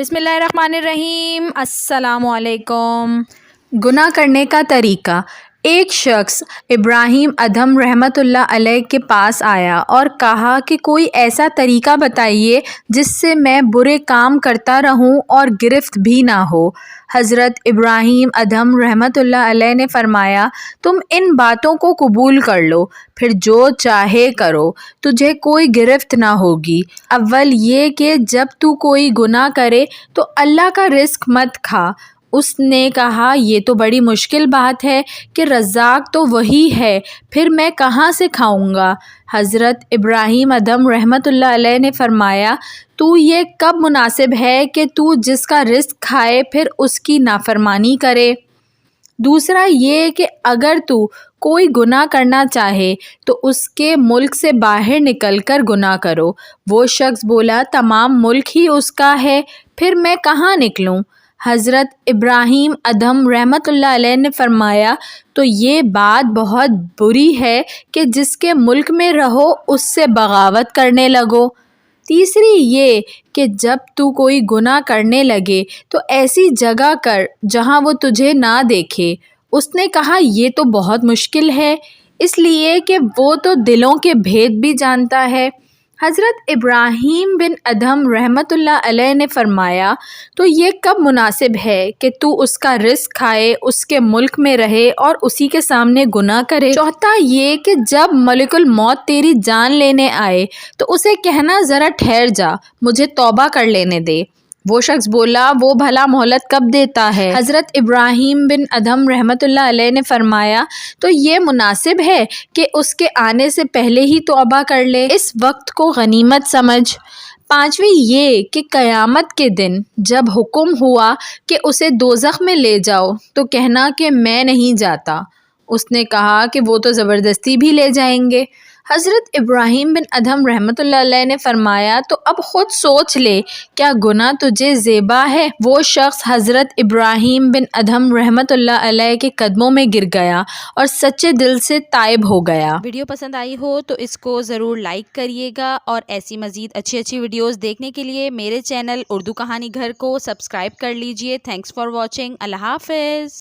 بسم اللہ الرحمن الرحیم۔ السلام علیکم۔ گناہ کرنے کا طریقہ۔ ایک شخص ابراہیم ادھم رحمۃ اللہ علیہ کے پاس آیا اور کہا کہ کوئی ایسا طریقہ بتائیے جس سے میں برے کام کرتا رہوں اور گرفت بھی نہ ہو۔ حضرت ابراہیم ادھم رحمۃ اللہ علیہ نے فرمایا، تم ان باتوں کو قبول کر لو، پھر جو چاہے کرو، تجھے کوئی گرفت نہ ہوگی۔ اول یہ کہ جب تو کوئی گناہ کرے تو اللہ کا رزق مت کھا۔ اس نے کہا، یہ تو بڑی مشکل بات ہے کہ رزاق تو وہی ہے، پھر میں کہاں سے کھاؤں گا؟ حضرت ابراہیم ادھم رحمۃ اللہ علیہ نے فرمایا، تو یہ کب مناسب ہے کہ تو جس کا رزق کھائے پھر اس کی نافرمانی کرے؟ دوسرا یہ کہ اگر تو کوئی گناہ کرنا چاہے تو اس کے ملک سے باہر نکل کر گناہ کرو۔ وہ شخص بولا، تمام ملک ہی اس کا ہے، پھر میں کہاں نکلوں؟ حضرت ابراہیم ادھم رحمۃ اللہ علیہ نے فرمایا، تو یہ بات بہت بری ہے کہ جس کے ملک میں رہو اس سے بغاوت کرنے لگو۔ تیسری یہ کہ جب تو کوئی گناہ کرنے لگے تو ایسی جگہ کر جہاں وہ تجھے نہ دیکھے۔ اس نے کہا، یہ تو بہت مشکل ہے، اس لیے کہ وہ تو دلوں کے بھید بھی جانتا ہے۔ حضرت ابراہیم بن ادھم رحمۃ اللہ علیہ نے فرمایا، تو یہ کب مناسب ہے کہ تو اس کا رزق کھائے، اس کے ملک میں رہے اور اسی کے سامنے گناہ کرے؟ چوتھا یہ کہ جب ملک الموت تیری جان لینے آئے تو اسے کہنا، ذرا ٹھہر جا، مجھے توبہ کر لینے دے۔ وہ شخص بولا، وہ بھلا مہلت کب دیتا ہے؟ حضرت ابراہیم بن ادھم رحمۃ اللہ علیہ نے فرمایا، تو یہ مناسب ہے کہ اس کے آنے سے پہلے ہی توبہ کر لے، اس وقت کو غنیمت سمجھ۔ پانچویں یہ کہ قیامت کے دن جب حکم ہوا کہ اسے دوزخ میں لے جاؤ تو کہنا کہ میں نہیں جاتا۔ اس نے کہا کہ وہ تو زبردستی بھی لے جائیں گے۔ حضرت ابراہیم بن ادھم رحمۃ اللہ علیہ نے فرمایا، تو اب خود سوچ لے، کیا گناہ تجھے زیبا ہے؟ وہ شخص حضرت ابراہیم بن ادھم رحمۃ اللہ علیہ کے قدموں میں گر گیا اور سچے دل سے تائب ہو گیا۔ ویڈیو پسند آئی ہو تو اس کو ضرور لائک کریے گا، اور ایسی مزید اچھی ویڈیوز دیکھنے کے لیے میرے چینل اردو کہانی گھر کو سبسکرائب کر لیجئے۔ Thanks for watching. اللہ حافظ۔